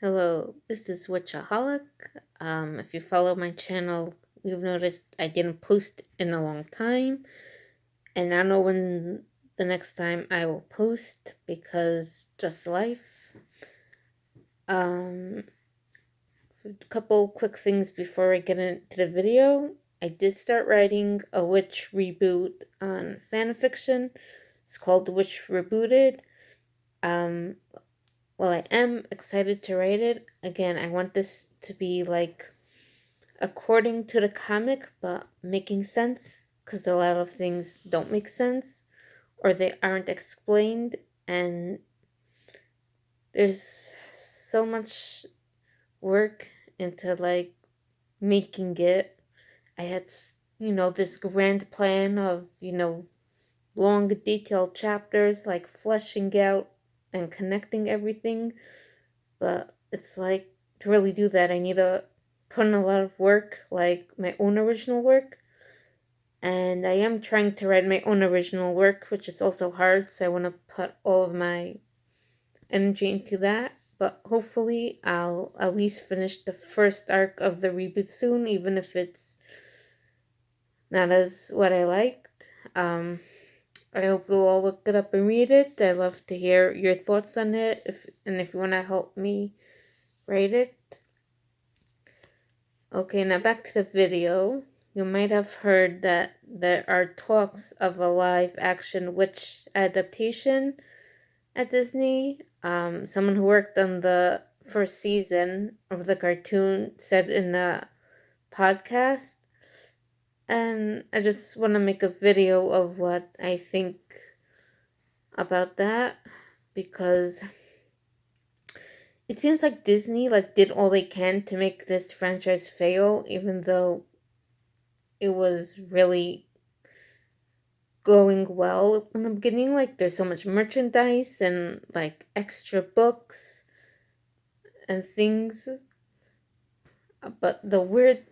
Hello, this is w.i.t.c.h.aholic. If you follow my channel, you've noticed I didn't post in a long time, and I don't know when the next time I will post because just life. A couple quick things before I get into the video. I did start writing a witch reboot on fanfiction. It's called Witch Rebooted. Um, well, I am excited to write it. Again, I want this to be like according to the comic, but making sense because a lot of things don't make sense or they aren't explained, and there's so much work into like making it. I had, this grand plan of, long detailed chapters like fleshing out and connecting everything, but it's like to really do that, I need to put in a lot of work, like my own original work. And I am trying to write my own original work, which is also hard, so I want to put all of my energy into that. But hopefully, I'll at least finish the first arc of the reboot soon, even if it's not as what I liked. I hope you'll all look it up and read it. I'd love to hear your thoughts on it, if you want to help me write it. Okay, now back to the video. You might have heard that there are talks of a live-action witch adaptation at Disney. Someone who worked on the first season of the cartoon said in a podcast, and I just want to make a video of what I think about that, because it seems like Disney did all they can to make this franchise fail, even though it was really going well in the beginning. Like, there's so much merchandise and like extra books and things, but the weird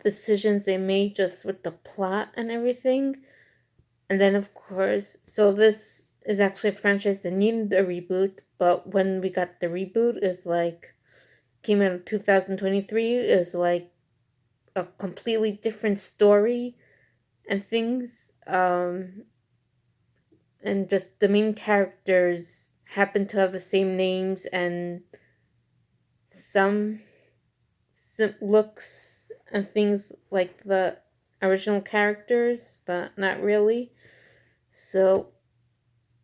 decisions they made just with the plot and everything. And then, of course, so this is actually a franchise that needed a reboot, but when we got the reboot, is like came out in 2023, it was like a completely different story and things. And just the main characters happen to have the same names and some looks and things like the original characters, but not really. So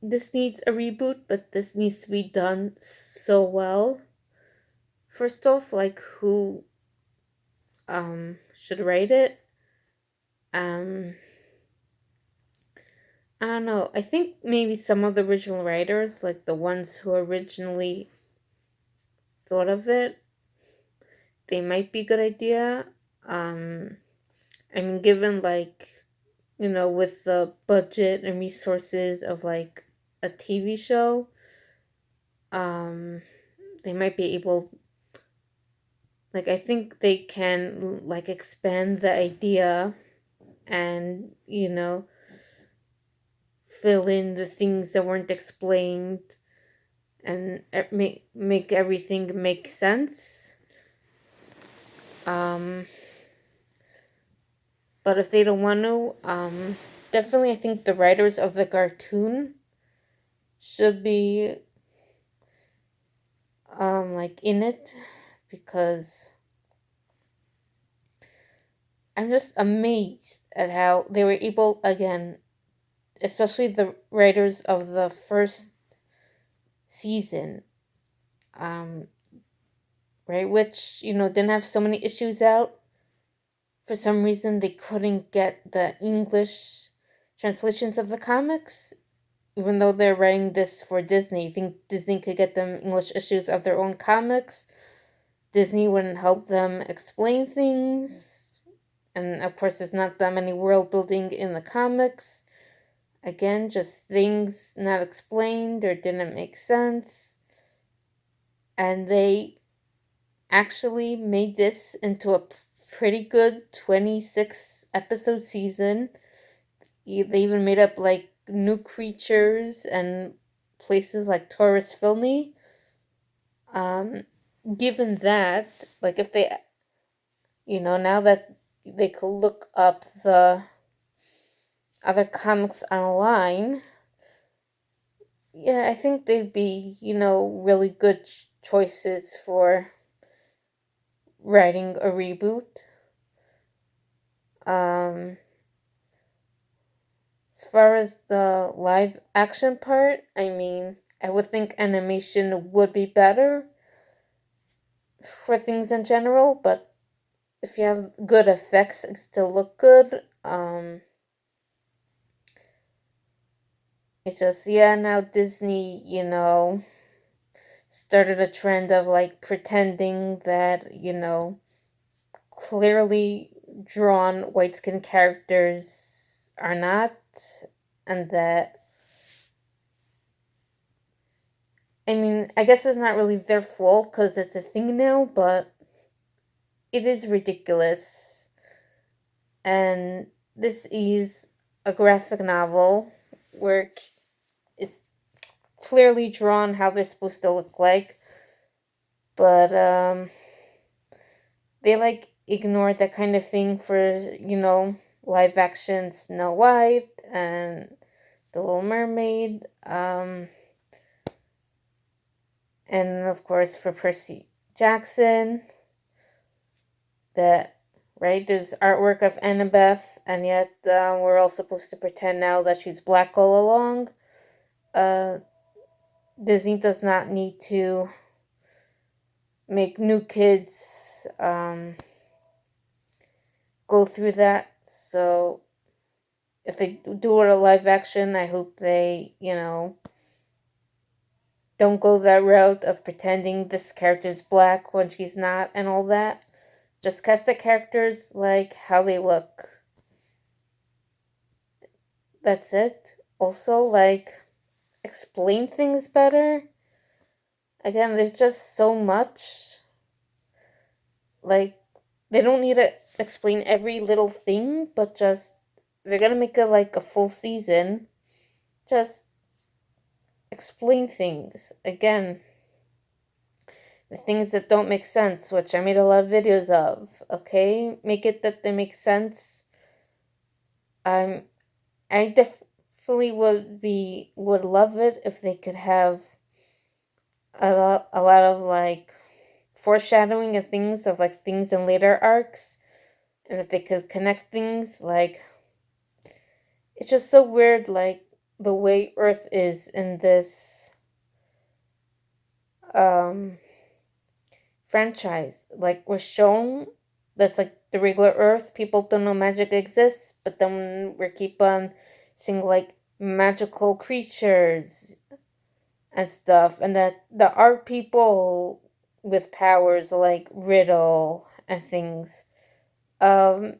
this needs a reboot, but this needs to be done so well. First off, like, who should write it? Um I don't know. I think maybe some of the original writers, like the ones who originally thought of it, they might be a good idea. Um I mean, given with the budget and resources of like a TV show, um they might be able, I think they can like expand the idea and, fill in the things that weren't explained and make everything make sense. Um but if they don't want to, definitely I think the writers of the cartoon should be in it, because I'm just amazed at how they were able, again, especially the writers of the first season, um, right, which, didn't have so many issues out. For some reason, they couldn't get the English translations of the comics, even though they're writing this for Disney. You think Disney could get them English issues of their own comics? Disney wouldn't help them explain things. And of course, there's not that many world building in the comics. Again, just things not explained or didn't make sense. And they actually made this into a pretty good 26 episode season. They even made up like new creatures and places like Taurus Filmy. given that, like, if they, now that they could look up the other comics online, yeah, I think they'd be, really good choices for writing a reboot. Um, as far as the live action part, I mean, I would think animation would be better for things in general, but if you have good effects, it still look good. It's just, yeah, now Disney, started a trend of like pretending that, clearly drawn white skin characters are not, and that, I mean, I guess it's not really their fault because it's a thing now, but it is ridiculous. And this is a graphic novel where it's clearly drawn how they're supposed to look like, but they like ignored that kind of thing for, live action Snow White and The Little Mermaid, and of course for Percy Jackson. That, right, there's artwork of Annabeth, and yet we're all supposed to pretend now that she's black all along. Uh, Disney does not need to make new kids go through that. So if they do it a live action, I hope they, don't go that route of pretending this character's black when she's not and all that. Just cast the characters like how they look. That's it. Also, like, explain things better. Again, there's just so much. Like, they don't need to explain every little thing, but just, they're gonna make it like a full season. Just explain things. Again, the things that don't make sense, which I made a lot of videos of, okay? Make it that they make sense. Um, I definitely would love it if they could have a lot of like foreshadowing of things things in later arcs, and if they could connect things, like, it's just so weird, like the way Earth is in this um franchise. Like, we're shown that's like the regular Earth, people don't know magic exists, but then we keep on seeing like magical creatures and stuff, and that there are people with powers like Riddle and things. um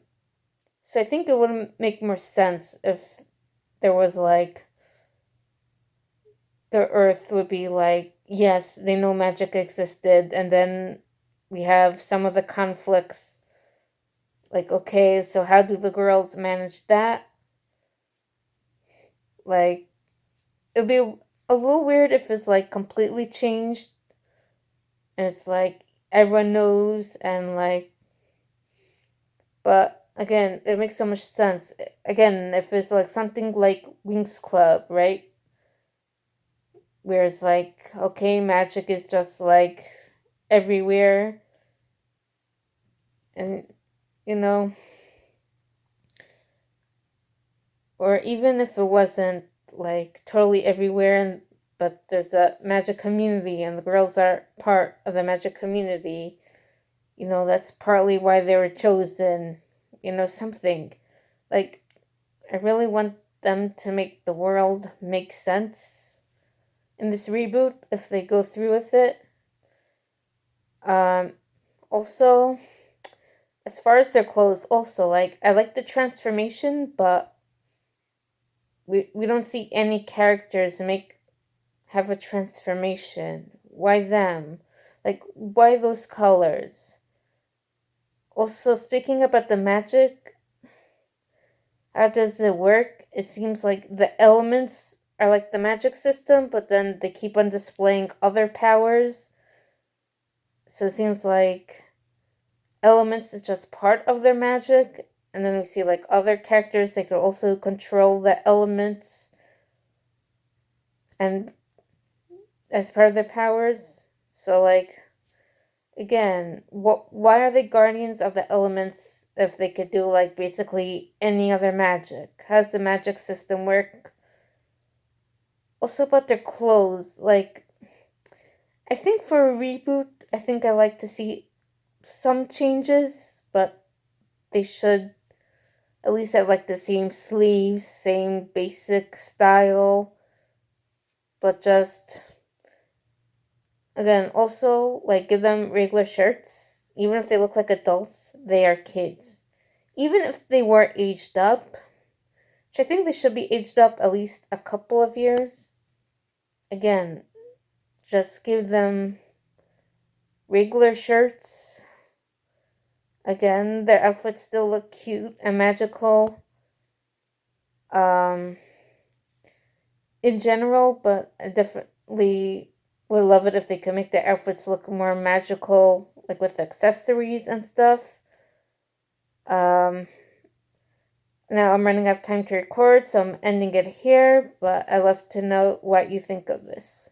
so I think it would make more sense if there was like, the Earth would be like, yes, they know magic existed, and then we have some of the conflicts. Like, okay, so how do the girls manage that? Like, it'd be a little weird if it's like completely changed, and it's like everyone knows, and like, but again, it makes so much sense. Again, if it's like something like Winx Club, right? Where it's like, okay, magic is just like everywhere, and you know, or even if it wasn't like totally everywhere, and but there's a magic community and the girls are part of the magic community, that's partly why they were chosen, something. Like, I really want them to make the world make sense in this reboot if they go through with it. um Also, as far as their clothes, also, like, I like the transformation, but we don't see any characters have a transformation. Why them? Like, why those colors? Also, speaking about the magic, how does it work? It seems like the elements are like the magic system, but then they keep on displaying other powers. So it seems like elements is just part of their magic, and then we see like other characters, they could also control the elements and as part of their powers. So like, again, why are they guardians of the elements if they could do like basically any other magic? How does the magic system work? Also about their clothes, like, I think for a reboot, I think I like to see some changes, but they should at least have like the same sleeves, same basic style, but just, again, also like give them regular shirts. Even if they look like adults, they are kids. Even if they were aged up, which I think they should be aged up at least a couple of years. Again, just give them regular shirts. Again, their outfits still look cute and magical. Um, in general, but I definitely would love it if they could make their outfits look more magical, like with accessories and stuff. Um, Now I'm running out of time to record, so I'm ending it here, but I'd love to know what you think of this.